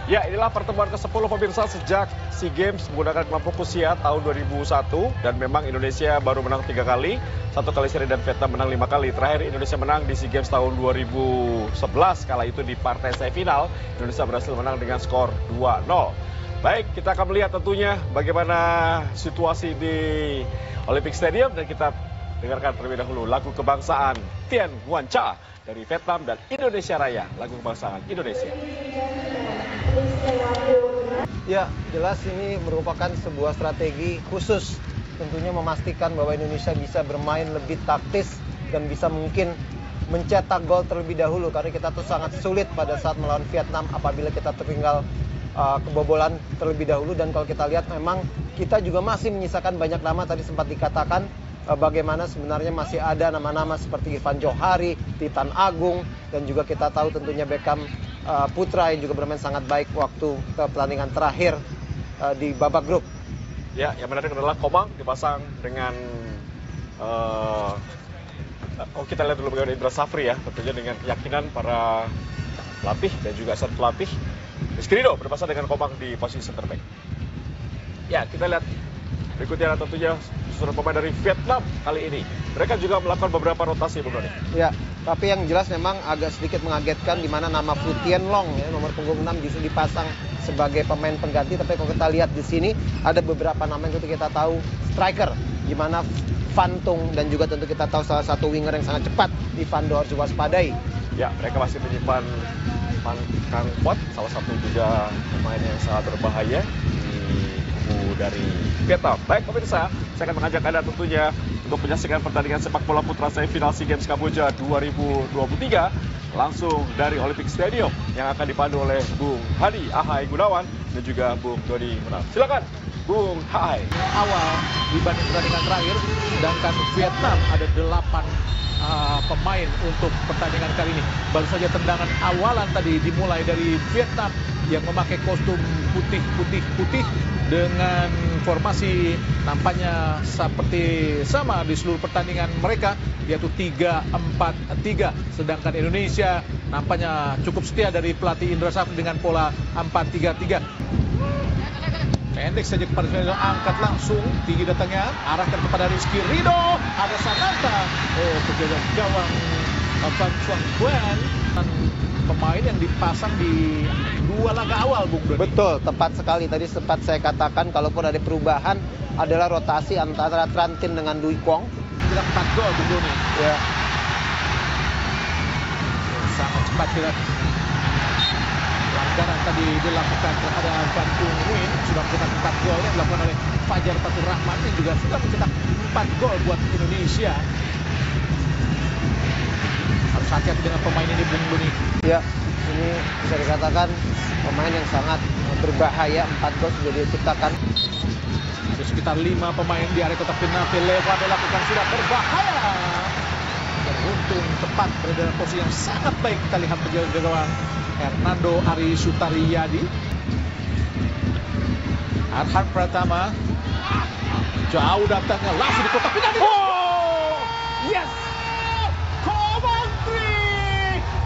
Ya, inilah pertemuan ke-10 pemirsa sejak SEA Games menggunakan kelompok usia tahun 2001. Dan memang Indonesia baru menang 3 kali, 1 kali seri dan Vietnam menang 5 kali. Terakhir Indonesia menang di SEA Games tahun 2011, kala itu di partai semifinal. Indonesia berhasil menang dengan skor 2-0. Baik, kita akan melihat tentunya bagaimana situasi di Olympic Stadium. Dan kita dengarkan terlebih dahulu lagu kebangsaan Tien Nguyen Cha dari Vietnam dan Indonesia Raya, lagu kebangsaan Indonesia. Ya, jelas ini merupakan sebuah strategi khusus, tentunya memastikan bahwa Indonesia bisa bermain lebih taktis dan bisa mungkin mencetak gol terlebih dahulu, karena kita tuh sangat sulit pada saat melawan Vietnam apabila kita tertinggal kebobolan terlebih dahulu. Dan kalau kita lihat memang kita juga masih menyisakan banyak nama, tadi sempat dikatakan bagaimana sebenarnya masih ada nama-nama seperti Ivan Johari, Titan Agung, dan juga kita tahu tentunya Beckham Putra yang juga bermain sangat baik waktu pertandingan terakhir di babak grup. Ya, yang menarik adalah Komang dipasang dengan kita lihat dulu bagaimana Indra Safri ya, tentunya dengan keyakinan para pelatih dan juga asisten pelatih. Rizky Ridho berpasang dengan Komang di posisi center back. Ya, kita lihat berikutnya tentunya susunan pemain dari Vietnam kali ini. Mereka juga melakukan beberapa rotasi, Bung Doni. Ya, tapi yang jelas memang agak sedikit mengagetkan di mana nama Fu Tien Long ya, nomor punggung 6 justru dipasang sebagai pemain pengganti. Tapi kalau kita lihat di sini ada beberapa nama yang tentu kita tahu striker, di mana Van Tung, dan juga tentu kita tahu salah satu winger yang sangat cepat, Ivan Do harus diwaspadai. Ya, mereka masih menyimpan Van Kang Pot, salah satu juga pemain yang sangat berbahaya di kubu dari Vietnam. Baik pemirsa, saya akan mengajak Anda tentunya untuk menyaksikan pertandingan sepak bola putra semifinal SEA Games Kamboja 2023 langsung dari Olympic Stadium yang akan dipandu oleh Bung Hadi Ahai Gunawan dan juga Bung Doni Munaf. Silakan Bung Hai. Awal dibanding pertandingan terakhir, sedangkan Vietnam ada 8 pemain untuk pertandingan kali ini. Baru saja tendangan awalan tadi dimulai dari Vietnam yang memakai kostum putih dengan formasi nampaknya seperti sama di seluruh pertandingan mereka, yaitu 3-4-3. Sedangkan Indonesia nampaknya cukup setia dari pelatih Indra Safri dengan pola 4-3-3. Pendek saja kepada Rizky Ridho, angkat langsung, tinggi datangnya, arahkan kepada Rizky Ridho, ada Sananta. Oh, penjaga gawang Van Chuan Quan, pemain yang dipasang di 2 laga awal, Bung Doni. Betul, tepat sekali. Tadi sempat saya katakan kalaupun ada perubahan adalah rotasi antara Tran Tin dengan Dui Kwong. Tidak 4 gol, Bung Doni. Ya. Sangat cepat tidak. Pelanggaran tadi dilakukan terhadap Van Tung Nguyen, sudah mencetak 4 gol yang dilakukan oleh Fajar Fatur Rahman yang juga sudah mencetak 4 gol buat Indonesia. Harus hati-hati dengan pemain ini, Bung Doni. Ya, ini bisa dikatakan pemain yang sangat berbahaya. 4 gol sudah diciptakan. Ada sekitar 5 pemain di area kotak penalti. Lewat dilakukan, sudah berbahaya. Beruntung tepat berada dalam posisi yang sangat baik. Kita lihat penjaga gawang Hernando Ari Sutariyadi. Arhan Pratama jauh datangnya langsung di kotak penalti. Oh, yes!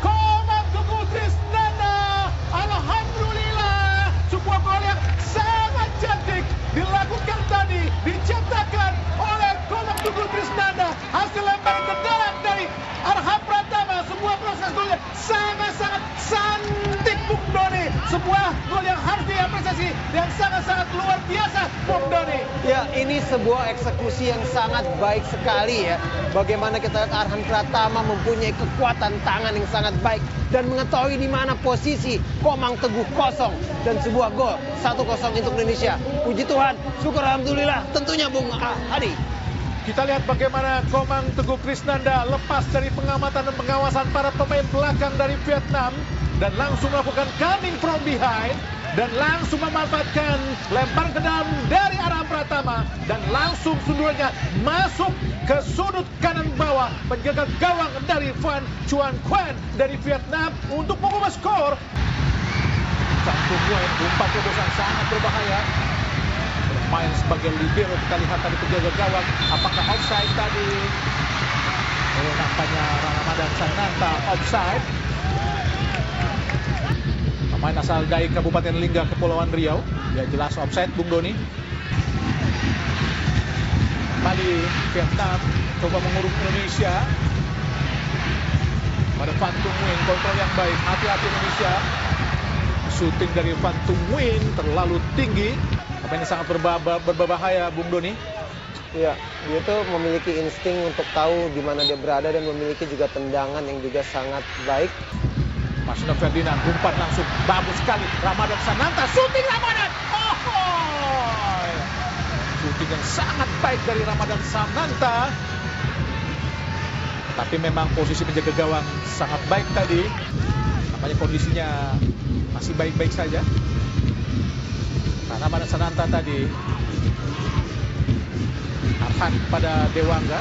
Komang Teguh Trisnanda. Alhamdulillah, sebuah gol yang sangat cantik dilakukan tadi, diciptakan oleh Komang Teguh Trisnanda. Hasil lemparan ke dalam dari Arhan Pratama. Sebuah proses gol yang sangat-sangat cantik, Bung Doni. Sebuah gol yang harus diapresiasi dan sangat-sangat luar biasa, Bung Doni. Ya, ini sebuah eksekusi yang sangat baik sekali ya. Bagaimana kita lihat Arhan Pratama mempunyai kekuatan tangan yang sangat baik dan mengetahui di mana posisi Komang Teguh kosong, dan sebuah gol 1-0 untuk Indonesia. Puji Tuhan, syukur alhamdulillah tentunya Bung Hadi. Kita lihat bagaimana Komang Teguh Trisnanda lepas dari pengamatan dan pengawasan para pemain belakang dari Vietnam dan langsung melakukan coming from behind dan langsung memanfaatkan lempar ke dalam dari Arhan Pratama dan langsung sundulannya masuk ke sudut kanan bawah penjaga gawang dari Van Chuan Quan dari Vietnam untuk mengubah skor. Satu poin, umpan terobosan sangat berbahaya. Bermain sebagai libero, kita lihat tadi penjaga gawang, apakah offside tadi? Oh, nampaknya Ramadan Sananta offside. Pemain asal dari Kabupaten Lingga, Kepulauan Riau. Ya jelas offside Bung Doni. Kembali Vietnam coba mengurung Indonesia. Pada Van Tung Nguyen, kontrol yang baik. Hati-hati Indonesia. Shooting dari Van Tung Nguyen terlalu tinggi. Apa ini sangat berbahaya Bung Doni. Iya, dia tuh memiliki insting untuk tahu di mana dia berada dan memiliki juga tendangan yang juga sangat baik. Marcelino Ferdinand umpan langsung bagus sekali. Ramadan Sananta, shooting Ramadan. Oh, shooting yang sangat baik dari Ramadan Sananta. Tapi memang posisi penjaga gawang sangat baik tadi. Nampaknya kondisinya masih baik-baik saja. Nah, Ramadan Sananta tadi Arhan pada Dewangga.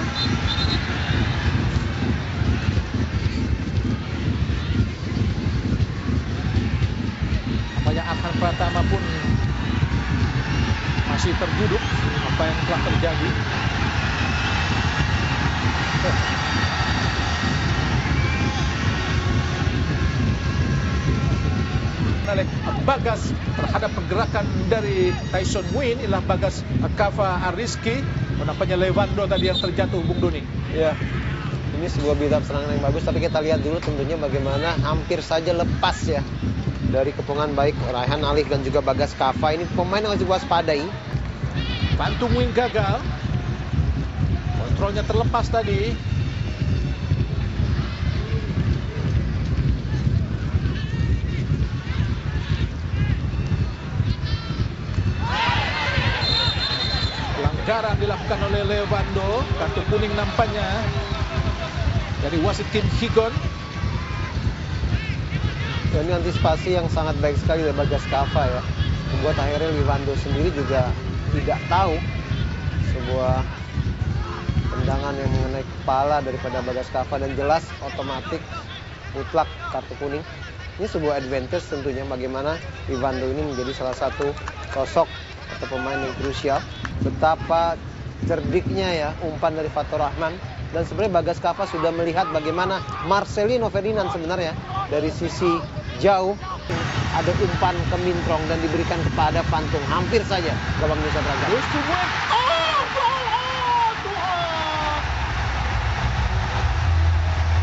Nampaknya Arhan Pratama pun masih terduduk apa yang telah terjadi. Oleh Bagas terhadap pergerakan dari Tyson Nguyen. Inilah Bagas Kava Ariski. Nampaknya Levando tadi yang terjatuh Bung Doni. Ya, ini sebuah build-up serangan yang bagus. Tapi kita lihat dulu tentunya bagaimana hampir saja lepas ya dari kepungan baik Raihan Alif dan juga Bagas Kava. Ini pemain yang harus diwaspadai. Van Tung Nguyen gagal. Kontrolnya terlepas tadi. Pelanggaran dilakukan oleh Levando. Kartu kuning nampaknya dari wasit Kim Higon. Ya, ini antisipasi yang sangat baik sekali dari Bagas Kava ya. Membuat akhirnya Levando sendiri juga tidak tahu sebuah tendangan yang mengenai kepala daripada Bagas Kava dan jelas otomatis mutlak kartu kuning. Ini sebuah advantage tentunya bagaimana Levando ini menjadi salah satu sosok atau pemain yang krusial. Betapa cerdiknya ya umpan dari Fatur Rahman. Dan sebenarnya Bagas Kava sudah melihat bagaimana Marcelino Ferdinand sebenarnya dari sisi jauh ada umpan ke Mintrong dan diberikan kepada Pantung. Hampir saja gawang Nusa berangkat.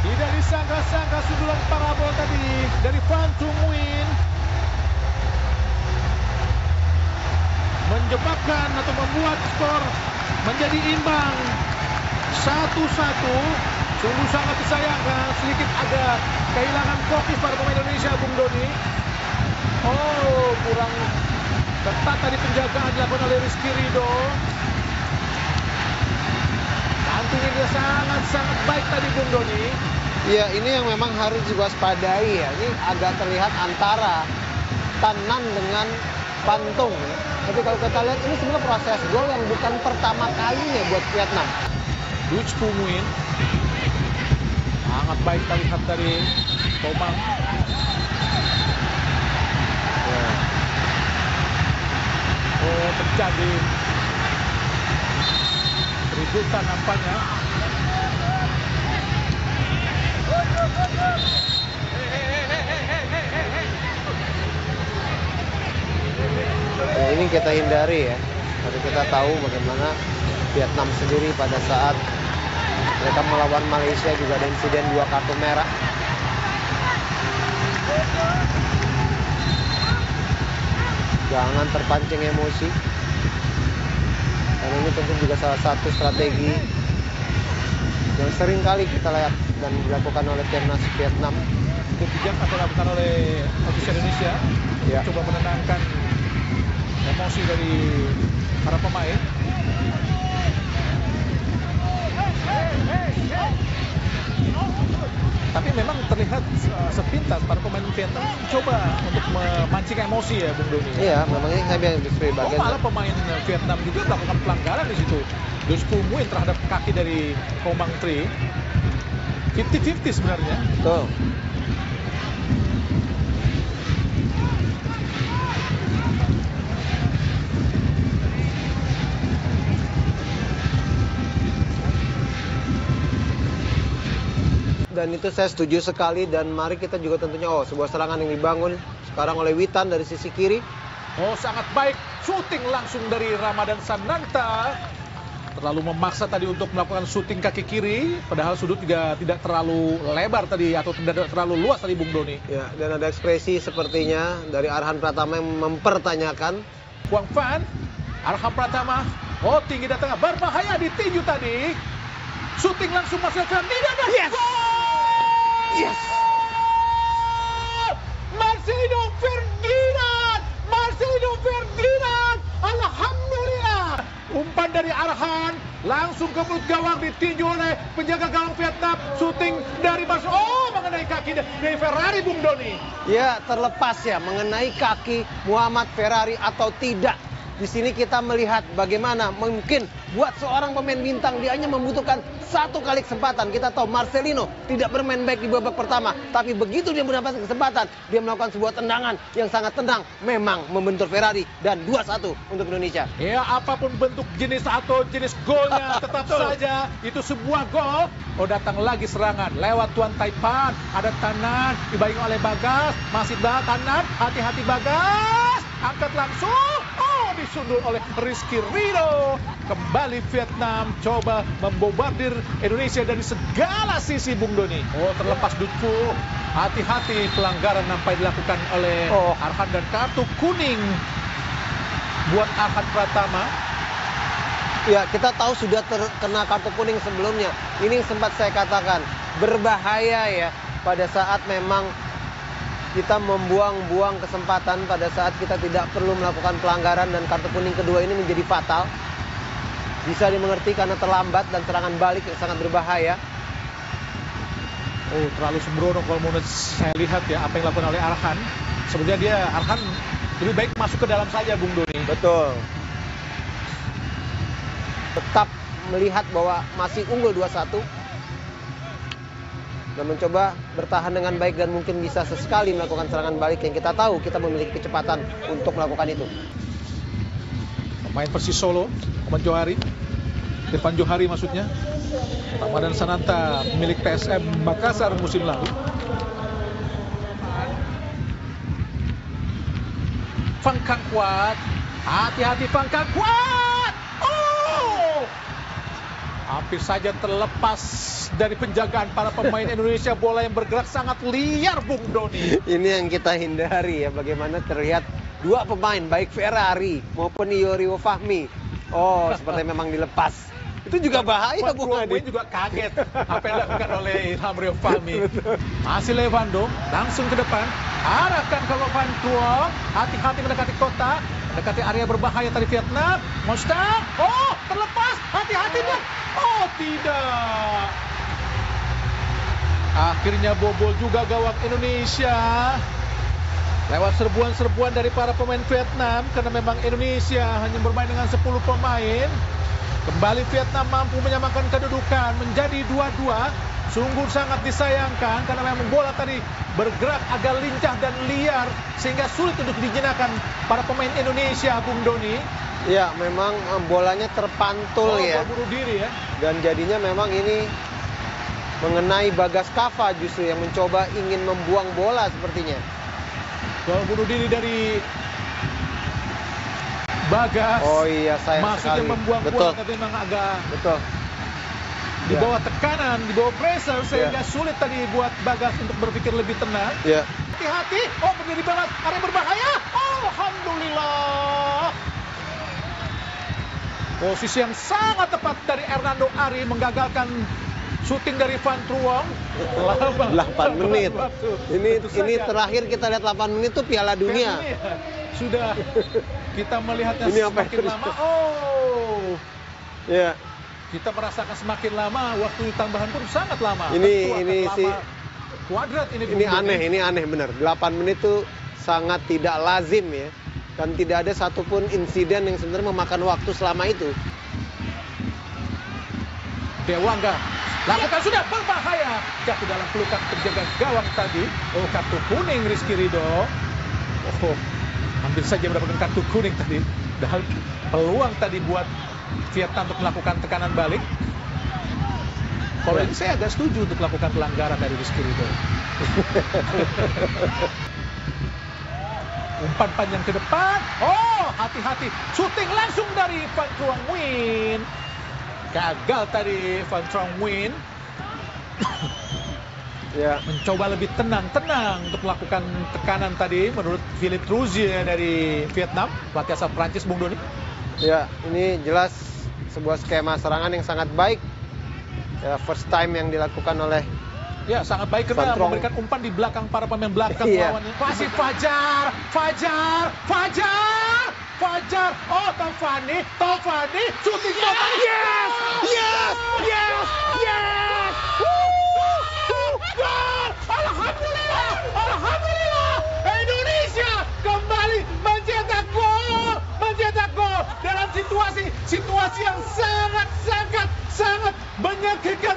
Tidak disangka-sangka sundulan parabol tadi dari Van Tung Nguyen menyebabkan atau membuat skor menjadi imbang 1-1. Sungguh sangat disayangkan, sedikit agak kehilangan fokus para pemain Indonesia Bung Doni. Oh, kurang ketat tadi penjagaan dilakukan oleh Rizky Ridho. Pantung ini sangat-sangat baik tadi Bung Doni. Iya, ini yang memang harus diwaspadai ya. Ini agak terlihat antara Tanan dengan Pantung ya. Tapi kalau kita lihat ini sebenarnya proses gol yang bukan pertama kalinya buat Vietnam. Duc Phu Nguyen sangat baik terlihat dari Komang. Ya. Oh, terjadi keributan nampaknya. Ya, ini kita hindari ya. Tapi kita tahu bagaimana Vietnam sendiri pada saat mereka melawan Malaysia juga ada insiden 2 kartu merah. Jangan terpancing emosi. Dan ini tentu juga salah satu strategi yang sering kali kita lihat dan dilakukan oleh timnas Vietnam. Itu bijak atau dilakukan oleh ofisial Indonesia Ya. coba menenangkan emosi dari para pemain. Tapi memang terlihat sepintas para pemain Vietnam coba untuk memancing emosi ya Bung Doni. Iya, memang ini saya bilang justru bagian. Malah pemain Vietnam juga melakukan pelanggaran di situ. Duc Phu Nguyen terhadap kaki dari Komang Tri. 50-50 sebenarnya. Betul. dan itu saya setuju sekali. Dan mari kita juga tentunya, sebuah serangan yang dibangun sekarang oleh Witan dari sisi kiri. Oh, sangat baik. Syuting langsung dari Ramadan Sananta. Terlalu memaksa tadi untuk melakukan syuting kaki kiri, padahal sudut juga tidak terlalu lebar tadi atau tidak terlalu luas tadi Bung Doni. Ya, dan ada ekspresi sepertinya dari Arhan Pratama yang mempertanyakan. Wang Fan, Arhan Pratama, tinggi datangnya, berbahaya ditinju tadi. Syuting langsung Marcelo Ferdinand. Yes! Yes! Marcelo Ferdinand! Marcelo Ferdinand! Alhamdulillah! Umpan dari Arhan, langsung ke mulut gawang, ditinju oleh penjaga gawang Vietnam. Syuting dari Marcelo, mengenai kaki dari Ferrari Bung Doni. Ya, terlepas ya mengenai kaki Muhammad Ferrari atau tidak. Di sini kita melihat bagaimana mungkin buat seorang pemain bintang dia hanya membutuhkan satu kali kesempatan. Kita tahu Marcelino tidak bermain baik di babak pertama, tapi begitu dia mendapatkan kesempatan, dia melakukan sebuah tendangan yang sangat tenang, memang membentur Ferrari dan 2-1 untuk Indonesia. Ya, apapun bentuk jenis atau jenis golnya, tetap saja itu sebuah gol. Datang lagi serangan lewat Tuan Taipan, ada kanan dibayangi oleh Bagas, masih kanan, hati-hati Bagas, angkat langsung. Disundul oleh Rizky Ridho. Kembali Vietnam coba membobardir Indonesia dari segala sisi Bung Doni. Terlepas Dutku, hati-hati, pelanggaran nampak dilakukan oleh Arhan dan kartu kuning buat Arhan Pratama. Ya, kita tahu sudah terkena kartu kuning sebelumnya. Ini yang sempat saya katakan berbahaya ya pada saat memang kita membuang-buang kesempatan pada saat kita tidak perlu melakukan pelanggaran, dan kartu kuning kedua ini menjadi fatal. Bisa dimengerti karena terlambat dan serangan balik yang sangat berbahaya. Terlalu sembrono kalau menurut saya lihat ya apa yang dilakukan oleh Arhan. Sebenarnya Arhan lebih baik masuk ke dalam saja Bung Doni. Betul. Tetap melihat bahwa masih unggul 2-1. Dan mencoba bertahan dengan baik dan mungkin bisa sesekali melakukan serangan balik yang kita tahu kita memiliki kecepatan untuk melakukan itu. Pemain Persis Solo, Irfan Johari, Irfan Johari maksudnya, Ramadan Sananta milik PSM Makassar musim lalu. Phang Kang Kuat, hati-hati Phang Kang Kuat. Hampir saja terlepas dari penjagaan para pemain Indonesia. Bola yang bergerak sangat liar Bung Doni. Ini yang kita hindari ya, bagaimana terlihat dua pemain baik Ferrari maupun Iorio Fahmi. Seperti memang dilepas. Itu juga bahaya Bung Adi. Juga kaget apa yang dilakukan oleh Ilham Rio Fahmi. Masih Levando, langsung ke depan, arahkan ke Van Tuong, hati-hati mendekati kota, mendekati area berbahaya tadi Vietnam. Mostaq, terlepas, hati-hati dia. Tidak. Akhirnya bobol juga gawang Indonesia lewat serbuan-serbuan dari para pemain Vietnam, karena memang Indonesia hanya bermain dengan 10 pemain. Kembali Vietnam mampu menyamakan kedudukan menjadi 2-2. Sungguh sangat disayangkan karena memang bola tadi bergerak agak lincah dan liar sehingga sulit untuk dijenakan para pemain Indonesia Bung Doni. Ya, memang bolanya terpantul ya. Bunuh diri ya. Dan jadinya memang ini mengenai Bagas Kava justru yang mencoba ingin membuang bola sepertinya. Gol bunuh diri dari Bagas. Sayang maksudnya sekali. Membuang bola tapi memang agak di bawah tekanan, di bawah pressure sehingga sulit tadi buat Bagas untuk berpikir lebih tenang. Hati-hati, berdiri banget, area berbahaya. Alhamdulillah. Posisi yang sangat tepat dari Hernando Ari menggagalkan syuting dari Van Truong. 8 menit. Ini terakhir kita lihat 8 menit itu Piala Dunia. Sudah kita melihatnya ini semakin lama. Kita merasakan semakin lama, waktu tambahan pun sangat lama. Ini sih kuadrat ini. Ini aneh benar. 8 menit itu sangat tidak lazim ya. Dan tidak ada satupun insiden yang sebenarnya memakan waktu selama itu. Dewangga lakukan sudah berbahaya, jatuh dalam pelukan penjaga gawang tadi. Kartu kuning Rizky Ridho. Hampir saja mendapatkan kartu kuning tadi. Padahal peluang tadi buat Vietnam untuk melakukan tekanan balik. Kalau ini saya agak setuju untuk melakukan pelanggaran dari Rizky Ridho. Umpan panjang ke depan. Oh, hati-hati. Shooting langsung dari Van Truong Nguyen. Gagal tadi Van Truong Nguyen. Ya. Mencoba lebih tenang untuk melakukan tekanan tadi menurut Philippe Trouzier dari Vietnam, pelatih asal Prancis, Bung Doni. Ya, ini jelas sebuah skema serangan yang sangat baik. Ya, first time yang dilakukan oleh Ya, sangat baik Van karena Truong. memberikan umpan di belakang para pemain belakang Iya. lawannya. Masih Fajar. Oh, Tovani, shooting Tovani. Yes! Gol! Alhamdulillah! Indonesia kembali mencetak gol dalam situasi yang sangat menyakitkan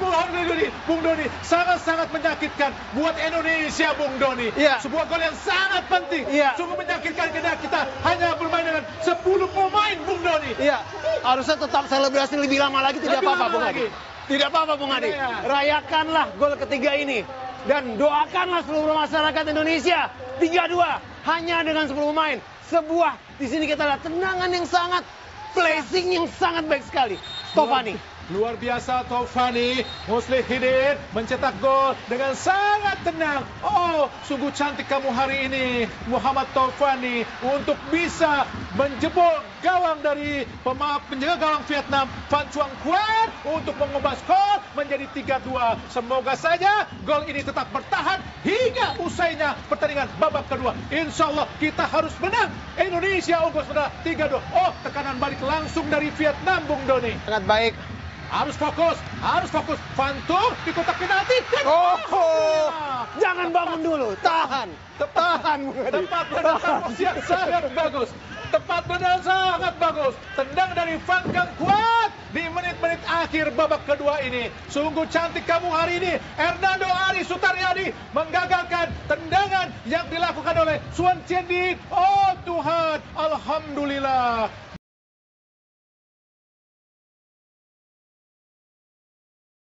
Bung Doni. Sangat menyakitkan buat Indonesia, Bung Doni. Iya. Sebuah gol yang sangat penting. Iya. Sungguh menyakitkan karena kita hanya bermain dengan 10 pemain, Bung Doni. Iya, harusnya tetap selebrasi lebih lama lagi, tidak Lebih apa-apa lama Bung Adi. lagi. Tidak apa-apa Bung Adi. Iya. Rayakanlah gol ketiga ini dan doakanlah seluruh masyarakat Indonesia 3-2 hanya dengan 10 pemain. Sebuah di sini kita lihat tendangan yang sangat placing yang sangat baik sekali. Tovani. Luar biasa Tovani, Muslihidin mencetak gol dengan sangat tenang. Oh, sungguh cantik kamu hari ini, Muhammad Tovani, untuk bisa menjebol gawang dari penjaga gawang Vietnam, Van Truong Nguyen, untuk mengubah skor menjadi 3-2. Semoga saja gol ini tetap bertahan hingga usainya pertandingan babak kedua. Insya Allah kita harus menang. Indonesia unggul sudah 3-2. Oh, tekanan balik langsung dari Vietnam, Bung Doni. Sangat baik. Harus fokus. Van Truong di kotak penalti. Jangan bangun dulu, tahan. Bung Adi. Tempat menendang yang sangat bagus. Tendang dari Van Kang kuat di menit-menit akhir babak kedua ini. Sungguh cantik kamu hari ini. Hernando Ari Sutaryadi menggagalkan tendangan yang dilakukan oleh Suan Chien Din. Oh Tuhan, alhamdulillah.